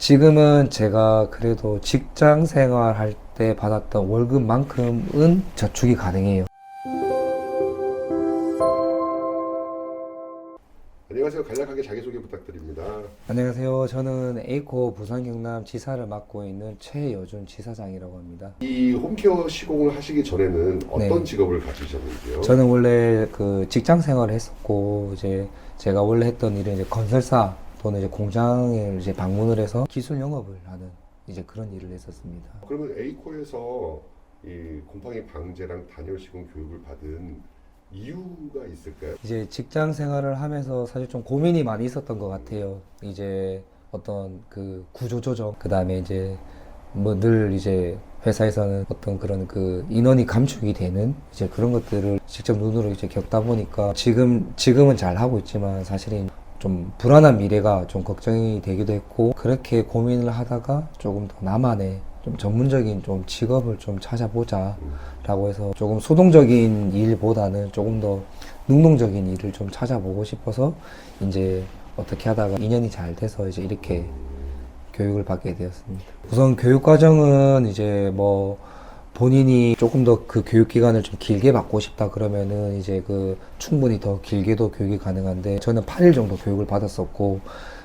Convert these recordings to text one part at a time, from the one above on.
지금은 제가 그래도 직장 생활할 때 받았던 월급만큼은 저축이 가능해요. 안녕하세요. 간략하게 자기소개 부탁드립니다. 안녕하세요. 저는 에이코 부산 경남 지사를 맡고 있는 최여준 지사장이라고 합니다. 이 홈케어 시공을 하시기 전에는 어떤 네. 직업을 가지셨는지요? 저는 원래 그 직장 생활을 했었고, 이제 제가 원래 했던 일은 이제 건설사 또는 이제 공장에 이제 방문을 해서 기술 영업을 하는 이제 그런 일을 했었습니다. 그러면 에이코에서 이 곰팡이 방제랑 단열 시공 교육을 받은 이유가 있을까요? 이제 직장 생활을 하면서 사실 좀 고민이 많이 있었던 것 같아요. 이제 어떤 그 구조 조정, 그 다음에 이제 뭐 늘 이제 회사에서는 어떤 그런 그 인원이 감축이 되는 이제 그런 것들을 직접 눈으로 이제 겪다 보니까 지금은 잘 하고 있지만 사실은 좀 불안한 미래가 좀 걱정이 되기도 했고, 그렇게 고민을 하다가 조금 더 나만의 좀 전문적인 좀 직업을 좀 찾아보자 라고 해서 조금 수동적인 일보다는 조금 더 능동적인 일을 좀 찾아보고 싶어서 이제 어떻게 하다가 인연이 잘 돼서 이제 이렇게 교육을 받게 되었습니다. 우선 교육 과정은 이제 뭐 본인이 조금 더 그 교육 기간을 좀 길게 받고 싶다 그러면은 이제 그 충분히 더 길게도 교육이 가능한데, 저는 8일 정도 교육을 받았었고,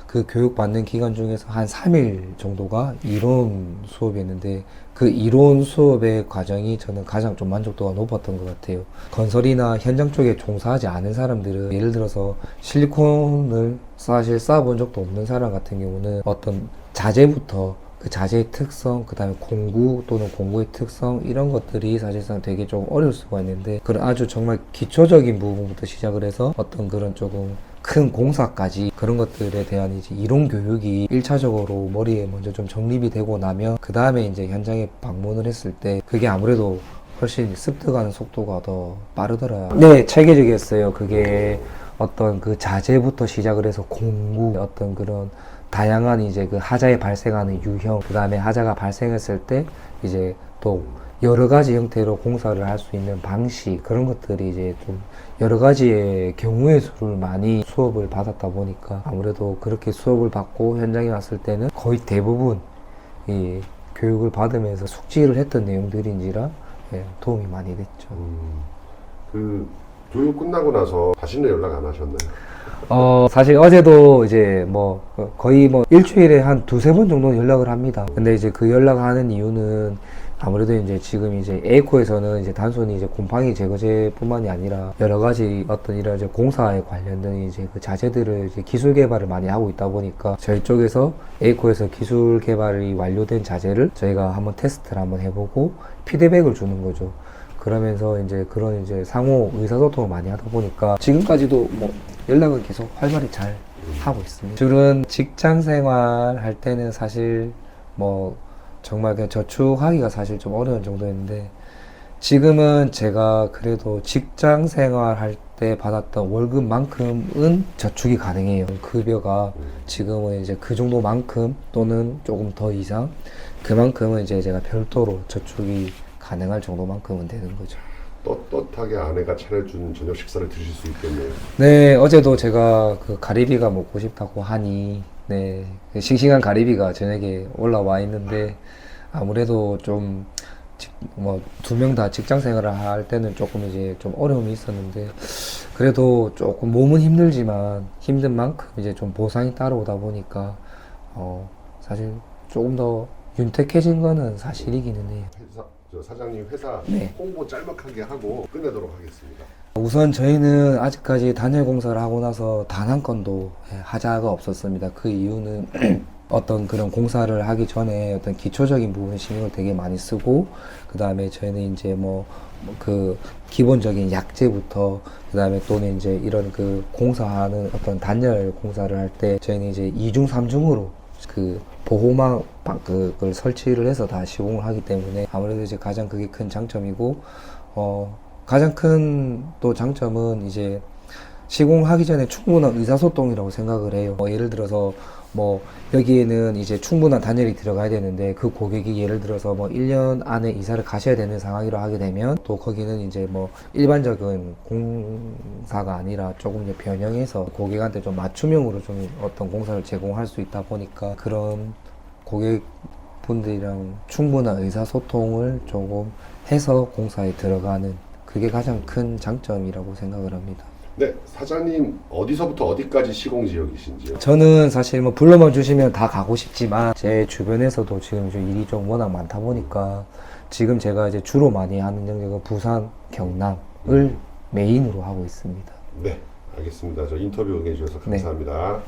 그 교육 받는 기간 중에서 한 3일 정도가 이론 수업이었는데, 그 이론 수업의 과정이 저는 가장 좀 만족도가 높았던 것 같아요. 건설이나 현장 쪽에 종사하지 않은 사람들은, 예를 들어서 실리콘을 사실 쌓아본 적도 없는 사람 같은 경우는 어떤 자재부터 그 자재의 특성, 그 다음에 공구 또는 공구의 특성, 이런 것들이 사실상 되게 좀 어려울 수가 있는데, 그런 아주 정말 기초적인 부분부터 시작을 해서 어떤 그런 조금 큰 공사까지 그런 것들에 대한 이제 이론 교육이 1차적으로 머리에 먼저 좀 정립이 되고 나면, 그 다음에 이제 현장에 방문을 했을 때 그게 아무래도 훨씬 습득하는 속도가 더 빠르더라. 네, 체계적이었어요. 그게 어떤 그 자재부터 시작을 해서 공구, 어떤 그런 다양한 이제 그 하자에 발생하는 유형, 그 다음에 하자가 발생했을 때 이제 또 여러 가지 형태로 공사를 할 수 있는 방식, 그런 것들이 이제 좀 여러 가지의 경우의 수를 많이 수업을 받았다 보니까 아무래도 그렇게 수업을 받고 현장에 왔을 때는 거의 대부분 이 교육을 받으면서 숙지를 했던 내용들인지라 도움이 많이 됐죠. 그 교육 끝나고 나서 다시는 연락 안 하셨나요? 사실 어제도 이제 뭐 거의 뭐 일주일에 한 두세 번 정도는 연락을 합니다. 근데 이제 그 연락하는 이유는 아무래도 이제 지금 이제 에이코에서는 이제 단순히 이제 곰팡이 제거제뿐만이 아니라 여러 가지 어떤 이런 이제 공사에 관련된 이제 그 자재들을 이제 기술 개발을 많이 하고 있다 보니까, 저희 쪽에서 에이코에서 기술 개발이 완료된 자재를 저희가 한번 테스트를 한번 해보고 피드백을 주는 거죠. 그러면서 이제 그런 이제 상호 의사소통을 많이 하다 보니까 지금까지도 뭐 연락은 계속 활발히 잘 하고 있습니다. 줄은 직장 생활 할 때는 사실 뭐 정말 그냥 저축하기가 사실 좀 어려운 정도였는데, 지금은 제가 그래도 직장 생활 할 때 받았던 월급만큼은 저축이 가능해요. 급여가 지금은 이제 그 정도만큼 또는 조금 더 이상, 그만큼은 이제 제가 별도로 저축이 가능할 정도만큼은 되는 거죠. 떳떳하게 아내가 차려준 저녁 식사를 드실 수 있겠네요. 네, 어제도 제가 그 가리비가 먹고 싶다고 하니, 네, 그 싱싱한 가리비가 저녁에 올라와 있는데, 아무래도 좀, 뭐, 두 명 다 직장 생활을 할 때는 조금 이제 좀 어려움이 있었는데, 그래도 조금 몸은 힘들지만 힘든 만큼 이제 좀 보상이 따라오다 보니까, 사실 조금 더 윤택해진 거는 사실이기는 해요. 사장님 회사 네. 홍보 짤막하게 하고 끝내도록 하겠습니다. 우선 저희는 아직까지 단열 공사를 하고 나서 단 한 건도 하자가 없었습니다. 그 이유는 어떤 그런 공사를 하기 전에 어떤 기초적인 부분에 신경을 되게 많이 쓰고, 그 다음에 저희는 이제 뭐 그 기본적인 약재부터, 그 다음에 또는 이제 이런 그 공사하는 어떤 단열 공사를 할 때 저희는 이제 2중 3중으로 그 보호막 그걸 설치를 해서 다 시공을 하기 때문에 아무래도 이제 가장 그게 큰 장점이고, 가장 큰 또 장점은 이제 시공하기 전에 충분한 의사소통이라고 생각을 해요. 예를 들어서 뭐 여기에는 이제 충분한 단열이 들어가야 되는데, 그 고객이 예를 들어서 뭐 1년 안에 이사를 가셔야 되는 상황이라 하게 되면, 또 거기는 이제 뭐 일반적인 공사가 아니라 조금 이제 변형해서 고객한테 좀 맞춤형으로 좀 어떤 공사를 제공할 수 있다 보니까, 그런 고객분들이랑 충분한 의사소통을 조금 해서 공사에 들어가는 그게 가장 큰 장점이라고 생각을 합니다. 네, 사장님 어디서부터 어디까지 시공 지역이신지요? 저는 사실 뭐 불러만 주시면 다 가고 싶지만 제 주변에서도 지금 좀 일이 좀 워낙 많다 보니까 지금 제가 이제 주로 많이 하는 영역은 부산, 경남을 메인으로 하고 있습니다. 네, 알겠습니다. 저 인터뷰 응해주셔서 네. 감사합니다.